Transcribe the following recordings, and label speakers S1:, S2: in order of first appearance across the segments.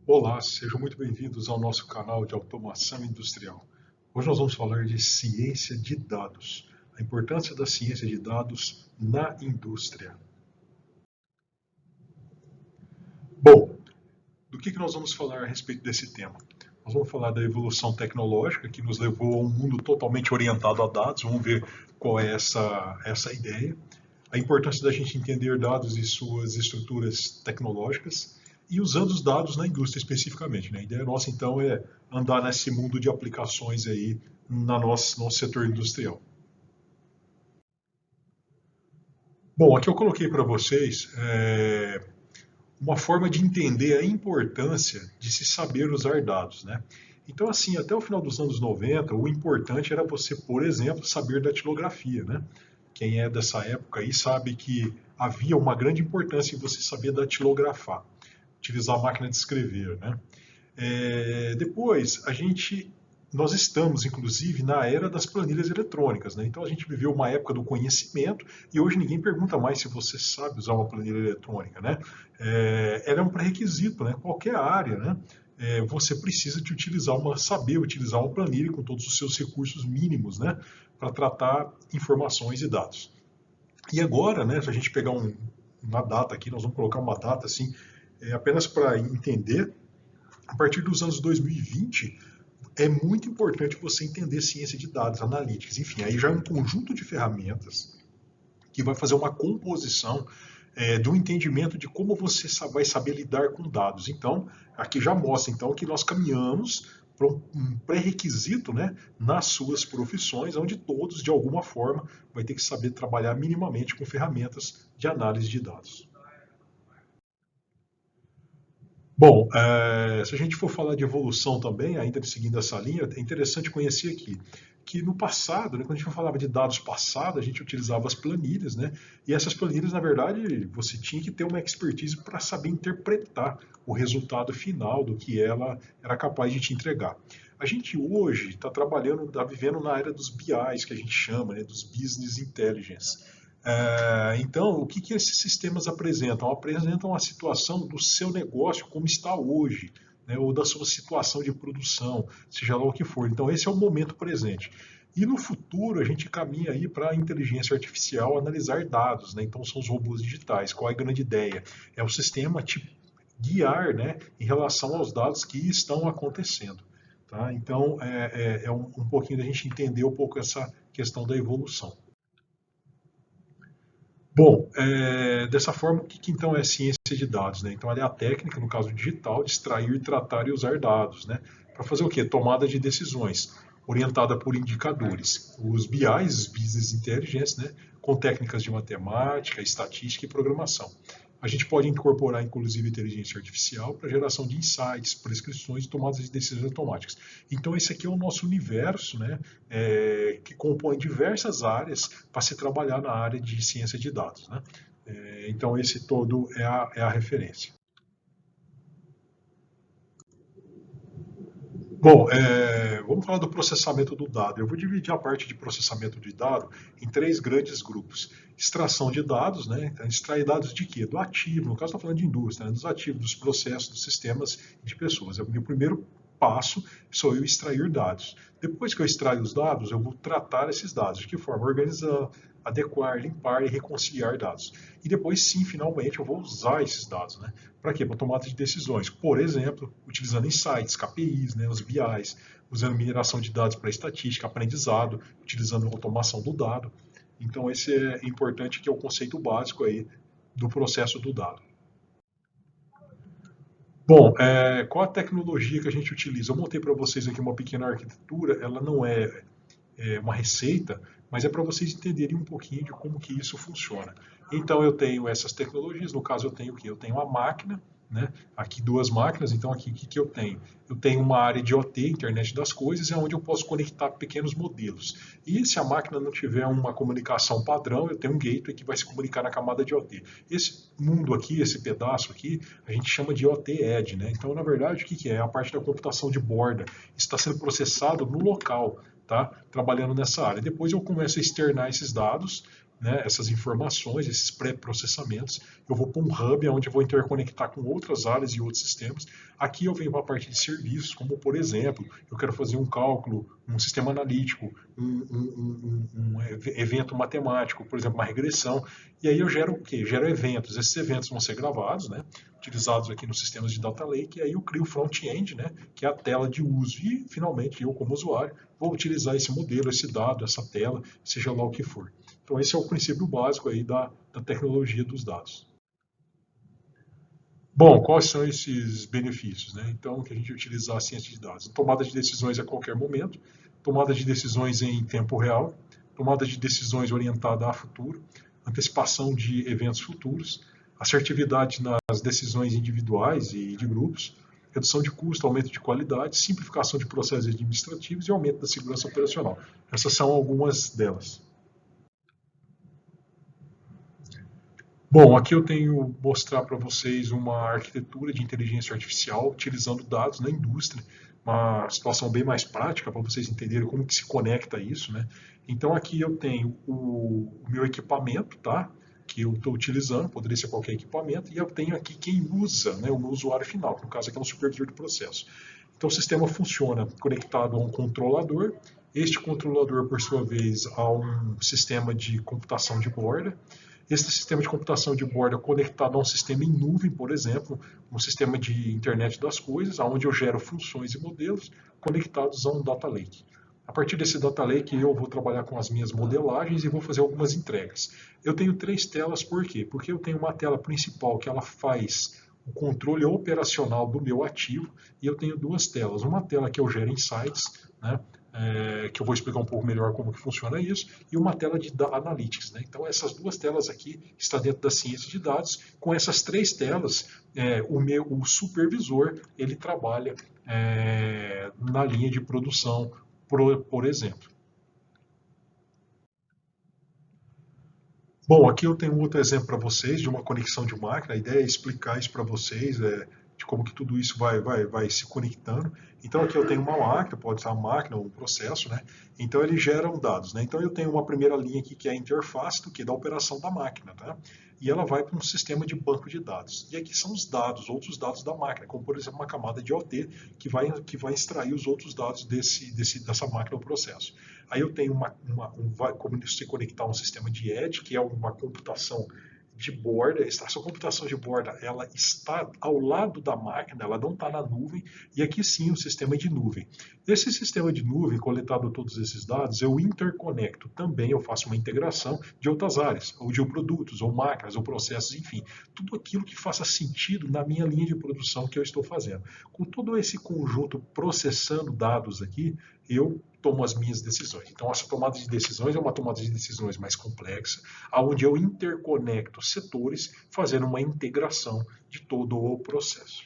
S1: Olá, sejam muito bem-vindos ao nosso canal de automação industrial. Hoje nós vamos falar de ciência de dados, a importância da ciência de dados na indústria. Bom, do que nós vamos falar a respeito desse tema? Nós vamos falar da evolução tecnológica que nos levou a um mundo totalmente orientado a dados. Vamos ver qual é essa ideia. A importância da gente entender dados e suas estruturas tecnológicas e usando os dados na indústria especificamente. Né? A ideia nossa, então, é andar nesse mundo de aplicações aí no nosso setor industrial. Bom, aqui eu coloquei para vocês uma forma de entender a importância de se saber usar dados, né? Então, assim, até o final dos anos 90, o importante era você, por exemplo, saber datilografia, né? Quem é dessa época aí sabe que havia uma grande importância em você saber datilografar, utilizar a máquina de escrever, né? Depois, nós estamos, inclusive, na era das planilhas eletrônicas, né? Então a gente viveu uma época do conhecimento e hoje ninguém pergunta mais se você sabe usar uma planilha eletrônica, né? Ela é um pré-requisito, né? Qualquer área, né? Você precisa de saber utilizar uma planilha com todos os seus recursos mínimos, né? Para tratar informações e dados. E agora, né? Se a gente pegar uma data aqui, nós vamos colocar uma data assim, apenas para entender. A partir dos anos 2020, é muito importante você entender ciência de dados, analytics, enfim, aí já é um conjunto de ferramentas que vai fazer uma composição do entendimento de como você vai saber lidar com dados. Então, aqui já mostra então que nós caminhamos para um pré-requisito, né, nas suas profissões, onde todos, de alguma forma, vai ter que saber trabalhar minimamente com ferramentas de análise de dados. Bom, se a gente for falar de evolução também, ainda seguindo essa linha, é interessante conhecer aqui que no passado, né, quando a gente falava de dados passados, a gente utilizava as planilhas, né? E essas planilhas, na verdade, você tinha que ter uma expertise para saber interpretar o resultado final do que ela era capaz de te entregar. A gente hoje está trabalhando, está vivendo na era dos BIs, que a gente chama, né, dos Business Intelligence. Então, o que esses sistemas apresentam? Apresentam a situação do seu negócio como está hoje, né, ou da sua situação de produção, seja lá o que for. Então, esse é o momento presente. E no futuro, a gente caminha aí para a inteligência artificial analisar dados, né? Então, são os robôs digitais. Qual é a grande ideia? É o sistema te guiar, né, em relação aos dados que estão acontecendo. Tá? Então, é um pouquinho da gente entender um pouco essa questão da evolução. Bom, dessa forma, o que então é ciência de dados? Né? Então, ela é a técnica, no caso digital, de extrair, tratar e usar dados, né? Para fazer o quê? Tomada de decisões, orientada por indicadores. Os BIs, Business Intelligence, né? Com técnicas de matemática, estatística e programação. A gente pode incorporar, inclusive, inteligência artificial para geração de insights, prescrições e tomadas de decisões automáticas. Então, esse aqui é o nosso universo, né, que compõe diversas áreas para se trabalhar na área de ciência de dados. Né? Então, esse todo é a referência. Bom, vamos falar do processamento do dado. Eu vou dividir a parte de processamento de dado em três grandes grupos. Extração de dados, né? Então, extrair dados de quê? Do ativo, no caso estou falando de indústria, né? Dos ativos, dos processos, dos sistemas e de pessoas. É o meu primeiro passo, sou eu extrair dados. Depois que eu extraio os dados, eu vou tratar esses dados. De que forma? Organizar, adequar, limpar e reconciliar dados. E depois, sim, finalmente, eu vou usar esses dados, né? Para quê? Para tomada de decisões. Por exemplo, utilizando insights, KPIs, né, os BIs, usando mineração de dados para estatística, aprendizado, utilizando automação do dado. Então, esse é importante, que é o conceito básico aí do processo do dado. Bom, qual a tecnologia que a gente utiliza? Eu montei para vocês aqui uma pequena arquitetura, ela não é uma receita, mas é para vocês entenderem um pouquinho de como que isso funciona. Então eu tenho essas tecnologias, no caso eu tenho o quê? Eu tenho a máquina, né? Aqui duas máquinas, então aqui o que, que eu tenho? Eu tenho uma área de OT, Internet das Coisas, é onde eu posso conectar pequenos modelos. E se a máquina não tiver uma comunicação padrão, eu tenho um gateway que vai se comunicar na camada de OT. Esse mundo aqui, esse pedaço aqui, a gente chama de OT Edge, né? Então, na verdade, o que, que é? É a parte da computação de borda. Está sendo processado no local, tá? Trabalhando nessa área. Depois eu começo a externar esses dados, né, essas informações, esses pré-processamentos. Eu vou para um hub onde eu vou interconectar com outras áreas e outros sistemas. Aqui eu venho para a parte de serviços, como por exemplo, eu quero fazer um cálculo, um sistema analítico, um evento matemático, por exemplo, uma regressão. E aí eu gero o quê? Gero eventos. Esses eventos vão ser gravados, né, utilizados aqui nos sistemas de Data Lake, e aí eu crio o front-end, né, que é a tela de uso. E, finalmente, eu, como usuário, vou utilizar esse modelo, esse dado, essa tela, seja lá o que for. Então, esse é o princípio básico aí da tecnologia dos dados. Bom, quais são esses benefícios, né? Então, que a gente utilizar a ciência de dados. Tomada de decisões a qualquer momento, tomada de decisões em tempo real, tomada de decisões orientada a futuro, antecipação de eventos futuros, assertividade nas decisões individuais e de grupos, redução de custo, aumento de qualidade, simplificação de processos administrativos e aumento da segurança operacional. Essas são algumas delas. Bom, aqui eu tenho mostrar para vocês uma arquitetura de inteligência artificial utilizando dados na indústria, uma situação bem mais prática para vocês entenderem como que se conecta isso, né? Então aqui eu tenho o meu equipamento, tá? Que eu estou utilizando, poderia ser qualquer equipamento, e eu tenho aqui quem usa, né? O meu usuário final, que no caso aqui é um supervisor de processo. Então o sistema funciona conectado a um controlador. Este controlador, por sua vez, a um sistema de computação de borda. Esse sistema de computação de borda é conectado a um sistema em nuvem, por exemplo, um sistema de internet das coisas, onde eu gero funções e modelos conectados a um data lake. A partir desse data lake, eu vou trabalhar com as minhas modelagens e vou fazer algumas entregas. Eu tenho 3 telas, por quê? Porque eu tenho uma tela principal que ela faz o controle operacional do meu ativo, e eu tenho 2 telas. Uma tela que eu gero insights, né? Que eu vou explicar um pouco melhor como que funciona isso, e uma tela de Analytics, né? Então, essas 2 telas aqui estão dentro da ciência de dados. Com essas 3 telas, o supervisor, ele trabalha na linha de produção, por exemplo. Bom, aqui eu tenho outro exemplo para vocês de uma conexão de máquina. A ideia é explicar isso para vocês, de como que tudo isso vai se conectando. Então aqui eu tenho uma máquina, pode ser uma máquina ou um processo, né? Então ele gera dados, né? Então eu tenho uma primeira linha aqui que é a interface do que da operação da máquina, tá? E ela vai para um sistema de banco de dados. E aqui são os dados, outros dados da máquina, como por exemplo uma camada de OT que vai extrair os outros dados dessa máquina ou processo. Aí eu tenho como se conectar a um sistema de edge, que é uma computação de borda. Essa computação de borda ela está ao lado da máquina, ela não está na nuvem, e aqui sim o sistema de nuvem. Esse sistema de nuvem, coletado todos esses dados, eu interconecto também, eu faço uma integração de outras áreas, ou de produtos, ou máquinas, ou processos, enfim, tudo aquilo que faça sentido na minha linha de produção que eu estou fazendo. Com todo esse conjunto processando dados aqui, eu tomo as minhas decisões. Então, essa tomada de decisões é uma tomada de decisões mais complexa, onde eu interconecto setores, fazendo uma integração de todo o processo.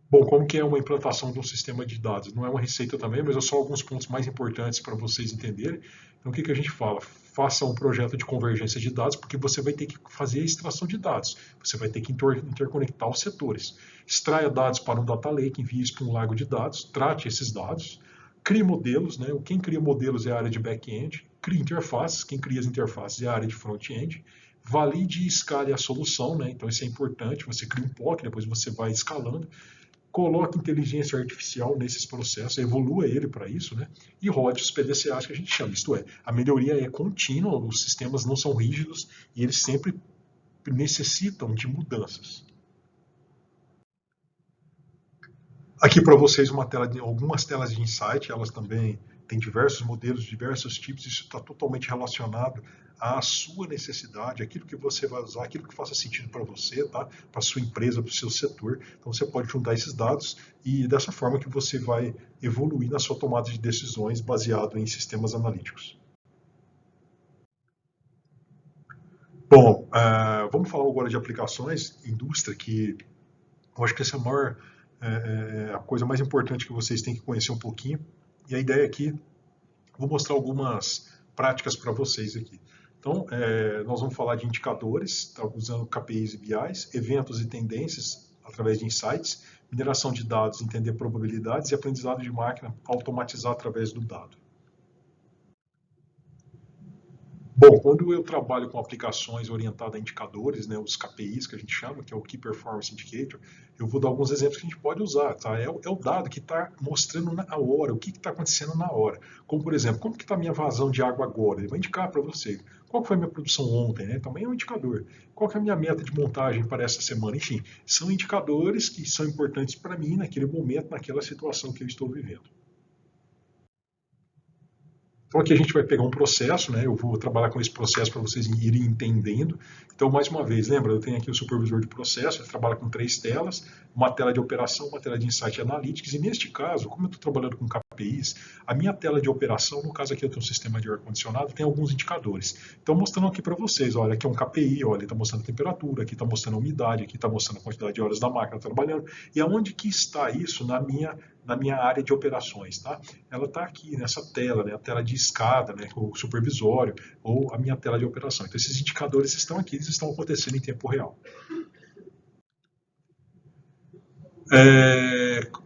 S1: Bom, como que é uma implantação de um sistema de dados? Não é uma receita também, mas são alguns pontos mais importantes para vocês entenderem. Então, o que a gente fala? Faça um projeto de convergência de dados, porque você vai ter que fazer a extração de dados. Você vai ter que interconectar os setores. Extraia dados para um data lake, envie isso para um lago de dados, trate esses dados, crie modelos, né? Quem cria modelos é a área de back-end, crie interfaces, quem cria as interfaces é a área de front-end, valide e escale a solução, né? Então isso é importante, você cria um POC, depois você vai escalando, coloque inteligência artificial nesses processos, evolua ele para isso, né? E rode os PDCAs que a gente chama. Isto é, a melhoria é contínua, os sistemas não são rígidos e eles sempre necessitam de mudanças. Aqui para vocês algumas telas de insight, elas também têm diversos modelos, diversos tipos, isso está totalmente relacionado à sua necessidade, aquilo que você vai usar, aquilo que faça sentido para você, tá? Para a sua empresa, para o seu setor. Então você pode juntar esses dados e dessa forma que você vai evoluir na sua tomada de decisões baseado em sistemas analíticos. Bom, vamos falar agora de aplicações, indústria, que eu acho que essa é a maior a coisa mais importante que vocês têm que conhecer um pouquinho. E a ideia aqui, vou mostrar algumas práticas para vocês aqui. Então, nós vamos falar de indicadores, tá, usando KPIs e BIs, eventos e tendências através de insights, mineração de dados, entender probabilidades e aprendizado de máquina, automatizar através do dado. Bom, quando eu trabalho com aplicações orientadas a indicadores, né, os KPIs que a gente chama, que é o Key Performance Indicator, eu vou dar alguns exemplos que a gente pode usar, tá? É o dado que está mostrando na hora, o que está acontecendo na hora. Como, por exemplo, como que está a minha vazão de água agora? Ele vai indicar para você. Qual foi a minha produção ontem, né? Também é um indicador. Qual que é a minha meta de montagem para essa semana? Enfim, são indicadores que são importantes para mim naquele momento, naquela situação que eu estou vivendo. Então aqui a gente vai pegar um processo, né? Eu vou trabalhar com esse processo para vocês irem entendendo. Então, mais uma vez, lembra, eu tenho aqui o supervisor de processo, ele trabalha com 3 telas, uma tela de operação, uma tela de Insight Analytics, e neste caso, como eu estou trabalhando com KPIs, a minha tela de operação, no caso aqui eu tenho um sistema de ar-condicionado, tem alguns indicadores. Então, mostrando aqui para vocês, olha, aqui é um KPI, olha, ele está mostrando a temperatura, aqui está mostrando a umidade, aqui está mostrando a quantidade de horas da máquina trabalhando, e aonde que está isso na minha área de operações, tá? Ela está aqui nessa tela, né, a tela de escada, né, o supervisório, ou a minha tela de operação. Então, esses indicadores estão aqui, eles estão acontecendo em tempo real.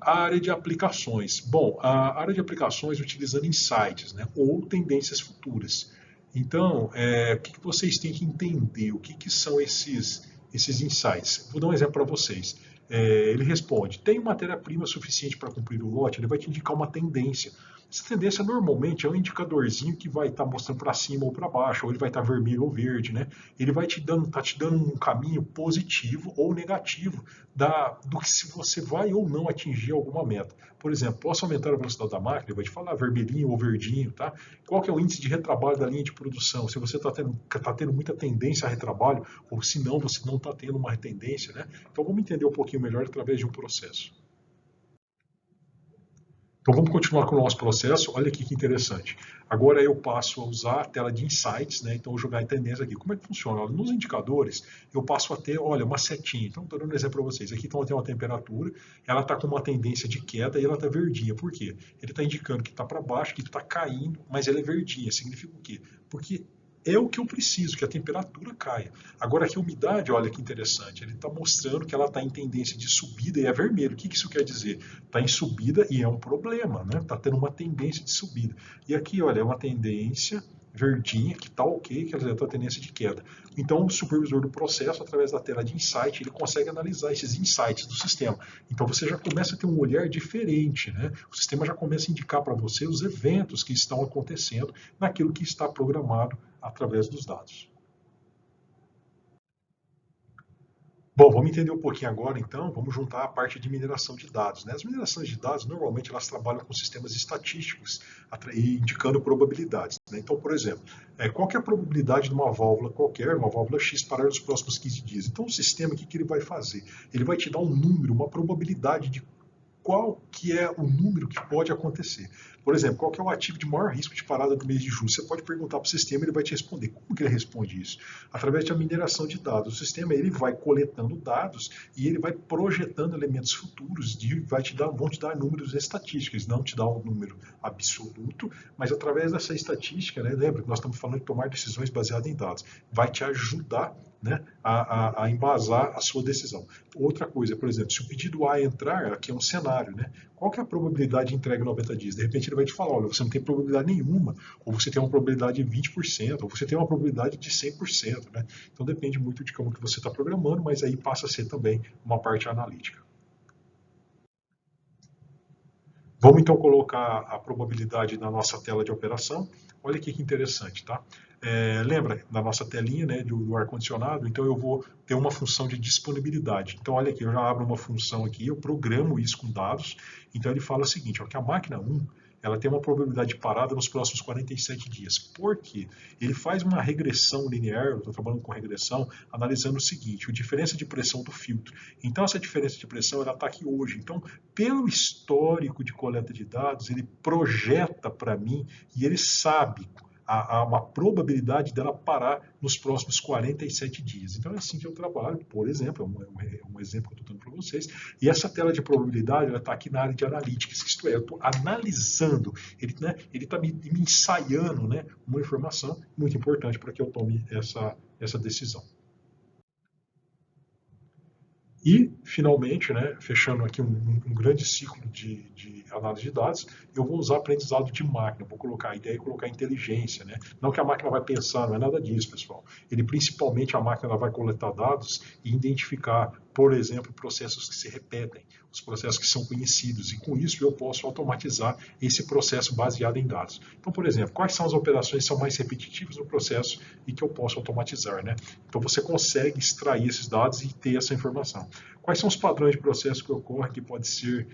S1: A área de aplicações. Bom, a área de aplicações utilizando insights, né, ou tendências futuras. Então, o que vocês têm que entender? O que são esses insights? Vou dar um exemplo para vocês. Ele responde: tem matéria-prima suficiente para cumprir o lote? Ele vai te indicar uma tendência. Essa tendência normalmente é um indicadorzinho que vai estar mostrando para cima ou para baixo, ou ele vai estar vermelho ou verde, né? Ele vai te dando um caminho positivo ou negativo do que se você vai ou não atingir alguma meta. Por exemplo, posso aumentar a velocidade da máquina? Ele vai te falar vermelhinho ou verdinho, tá? Qual que é o índice de retrabalho da linha de produção? Se você está tendo muita tendência a retrabalho, ou se não, você não está tendo uma tendência, né? Então vamos entender um pouquinho melhor através de um processo. Então vamos continuar com o nosso processo. Olha aqui que interessante. Agora eu passo a usar a tela de insights, né? Então eu vou jogar em tendência aqui. Como é que funciona? Olha, nos indicadores eu passo a ter, olha, uma setinha. Então estou dando um exemplo para vocês. Aqui então, tem uma temperatura, ela está com uma tendência de queda e ela está verdinha. Por quê? Ele está indicando que está para baixo, que está caindo, mas ela é verdinha. Significa o quê? Porque é o que eu preciso, que a temperatura caia. Agora aqui a umidade, olha que interessante, ele está mostrando que ela está em tendência de subida e é vermelho. O que isso quer dizer? Está em subida e é um problema, né? Está tendo uma tendência de subida. E aqui, olha, é uma tendência verdinha, que está ok, que ela está tendência de queda. Então, o supervisor do processo, através da tela de insight, ele consegue analisar esses insights do sistema. Então, você já começa a ter um olhar diferente, né? O sistema já começa a indicar para você os eventos que estão acontecendo naquilo que está programado através dos dados. Bom, vamos entender um pouquinho agora, então, vamos juntar a parte de mineração de dados, né? As minerações de dados, normalmente, elas trabalham com sistemas estatísticos, indicando probabilidades, né? Então, por exemplo, qual que é a probabilidade de uma válvula qualquer, uma válvula X, parar nos próximos 15 dias? Então, o sistema, o que ele vai fazer? Ele vai te dar um número, uma probabilidade de qual que é o número que pode acontecer. Por exemplo, qual que é o ativo de maior risco de parada do mês de julho? Você pode perguntar para o sistema, ele vai te responder. Como que ele responde isso? Através da mineração de dados. O sistema ele vai coletando dados e ele vai projetando elementos futuros e vão te dar números estatísticos, não te dá um número absoluto, mas através dessa estatística, né, lembra que nós estamos falando de tomar decisões baseadas em dados, vai te ajudar, né, a embasar a sua decisão. Outra coisa, por exemplo, se o pedido A entrar, aqui é um cenário, né? Qual que é a probabilidade de entrega em 90 dias? De repente ele vai te falar, olha, você não tem probabilidade nenhuma, ou você tem uma probabilidade de 20%, ou você tem uma probabilidade de 100%, né? Então depende muito de como que você está programando, mas aí passa a ser também uma parte analítica. Vamos então colocar a probabilidade na nossa tela de operação. Olha aqui que interessante, tá? Lembra da nossa telinha, né, do ar-condicionado? Então eu vou ter uma função de disponibilidade. Então olha aqui, eu já abro uma função aqui, eu programo isso com dados. Então ele fala o seguinte, ó, que a máquina 1 ela tem uma probabilidade de parada nos próximos 47 dias. Por quê? Ele faz uma regressão linear, eu estou trabalhando com regressão, analisando o seguinte, a diferença de pressão do filtro. Então essa diferença de pressão ela está aqui hoje. Então, pelo histórico de coleta de dados, ele projeta para mim e ele sabe há uma probabilidade dela parar nos próximos 47 dias. Então é assim que eu trabalho, por exemplo, é um exemplo que eu estou dando para vocês. E essa tela de probabilidade está aqui na área de analytics, isto é, eu estou analisando, ele está me ensaiando, né, uma informação muito importante para que eu tome essa decisão. E, finalmente, né, fechando aqui um grande ciclo de análise de dados, eu vou usar aprendizado de máquina, vou colocar a ideia e colocar inteligência. Né? Não que a máquina vai pensar, não é nada disso, pessoal. Ele, principalmente, a máquina ela vai coletar dados e identificar, por exemplo, processos que se repetem, os processos que são conhecidos, e com isso eu posso automatizar esse processo baseado em dados. Então, por exemplo, quais são as operações que são mais repetitivas no processo e que eu posso automatizar, né? Então, você consegue extrair esses dados e ter essa informação. Quais são os padrões de processo que ocorrem que podem ser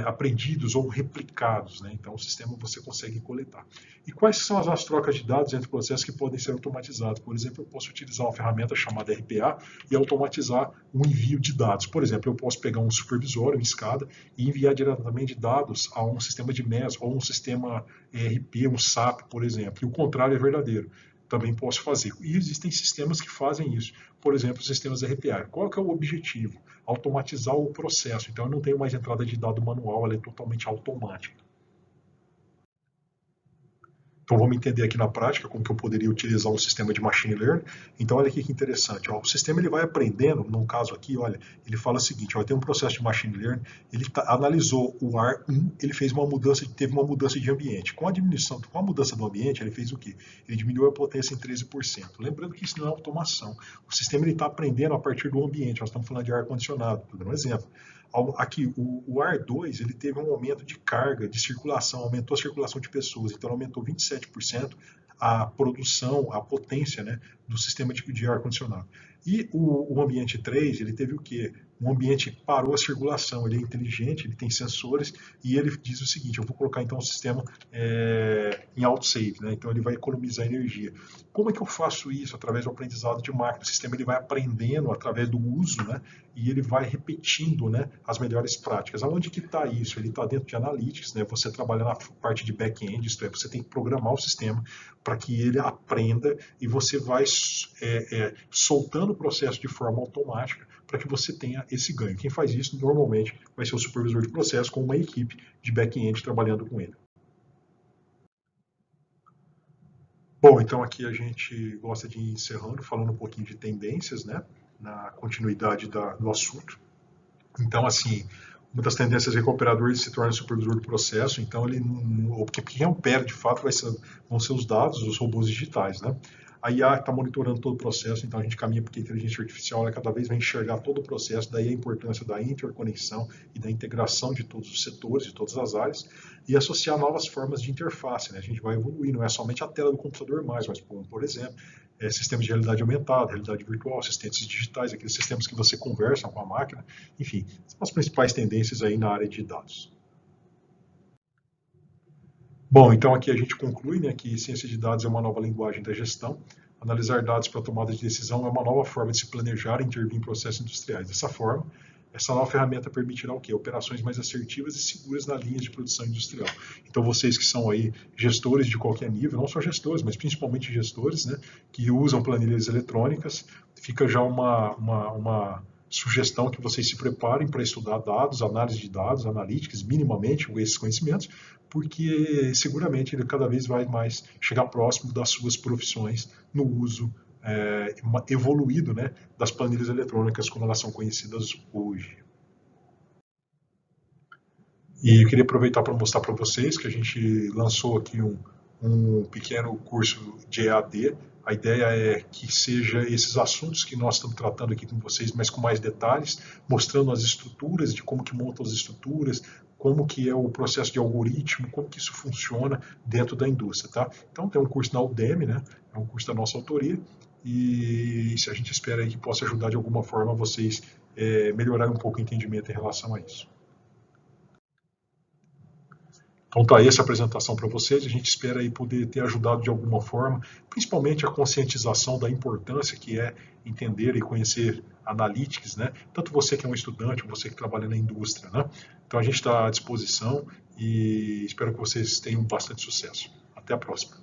S1: aprendidos ou replicados, né? Então, o sistema você consegue coletar. E quais são as trocas de dados entre processos que podem ser automatizados? Por exemplo, eu posso utilizar uma ferramenta chamada RPA e automatizar o envio de dados. Por exemplo, eu posso pegar um supervisor, uma escada, e enviar diretamente dados a um sistema de MES ou um sistema ERP, um SAP, por exemplo. E o contrário é verdadeiro. Também posso fazer. E existem sistemas que fazem isso. Por exemplo, sistemas RPA. Qual que é o objetivo? Automatizar o processo. Então, eu não tenho mais entrada de dado manual, ela é totalmente automática. Então vamos entender aqui na prática como que eu poderia utilizar um sistema de machine learning. Então olha aqui que interessante, ó, o sistema ele vai aprendendo, no caso aqui, olha, ele fala o seguinte, ó, tem um processo de machine learning, ele analisou o ar 1, ele fez uma mudança, teve uma mudança de ambiente. Com a mudança do ambiente, ele fez o quê? Ele diminuiu a potência em 13%. Lembrando que isso não é automação. O sistema está aprendendo a partir do ambiente, nós estamos falando de ar-condicionado, estou dando um exemplo. Aqui, o AR2 ele teve um aumento de carga, de circulação, aumentou a circulação de pessoas, então aumentou 27% a produção, a potência, né, do sistema de ar-condicionado. E o ambiente 3, ele teve o quê? Um ambiente que parou a circulação, ele é inteligente, ele tem sensores, e ele diz o seguinte, eu vou colocar então o sistema em autosave, né? Então ele vai economizar energia. Como é que eu faço isso? Através do aprendizado de máquina. O sistema ele vai aprendendo através do uso, né? E ele vai repetindo, né, as melhores práticas. Aonde que está isso? Ele está dentro de analytics, né? Você trabalha na parte de back-end, isto é, você tem que programar o sistema para que ele aprenda e você vai soltando o processo de forma automática para que você tenha esse ganho. Quem faz isso normalmente vai ser o supervisor de processo com uma equipe de back-end trabalhando com ele. Bom, então aqui a gente gosta de ir encerrando, falando um pouquinho de tendências, né, na continuidade do assunto. Então, assim, uma das tendências é que o operador se torna supervisor do processo, então ele não, porque quem opera de fato vão ser os dados, os robôs digitais, né? A IA está monitorando todo o processo, então a gente caminha porque a inteligência artificial ela cada vez vai enxergar todo o processo, daí a importância da interconexão e da integração de todos os setores, de todas as áreas, e associar novas formas de interface, né? A gente vai evoluir, não é somente a tela do computador mais, mas, por exemplo, sistemas de realidade aumentada, realidade virtual, assistentes digitais, aqueles sistemas que você conversa com a máquina, enfim, são as principais tendências aí na área de dados. Bom, então aqui a gente conclui, né, que ciência de dados é uma nova linguagem da gestão. Analisar dados para tomada de decisão é uma nova forma de se planejar e intervir em processos industriais. Dessa forma, essa nova ferramenta permitirá o quê? Operações mais assertivas e seguras na linha de produção industrial. Então, vocês que são aí gestores de qualquer nível, não só gestores, mas principalmente gestores, né, que usam planilhas eletrônicas, fica já uma sugestão que vocês se preparem para estudar dados, análise de dados, analytics, minimamente com esses conhecimentos, porque seguramente ele cada vez vai mais chegar próximo das suas profissões no uso evoluído, né, das planilhas eletrônicas como elas são conhecidas hoje. E eu queria aproveitar para mostrar para vocês que a gente lançou aqui um pequeno curso de EAD. A ideia é que seja esses assuntos que nós estamos tratando aqui com vocês, mas com mais detalhes, mostrando as estruturas, de como que montam as estruturas, como que é o processo de algoritmo, como que isso funciona dentro da indústria, tá? Então tem um curso na Udemy, né? É um curso da nossa autoria e a gente espera aí que possa ajudar de alguma forma vocês melhorarem um pouco o entendimento em relação a isso. Então tá aí essa apresentação para vocês, a gente espera aí poder ter ajudado de alguma forma, principalmente a conscientização da importância que é entender e conhecer analytics, né? Tanto você que é um estudante, você que trabalha na indústria, né? Então a gente está à disposição e espero que vocês tenham bastante sucesso. Até a próxima.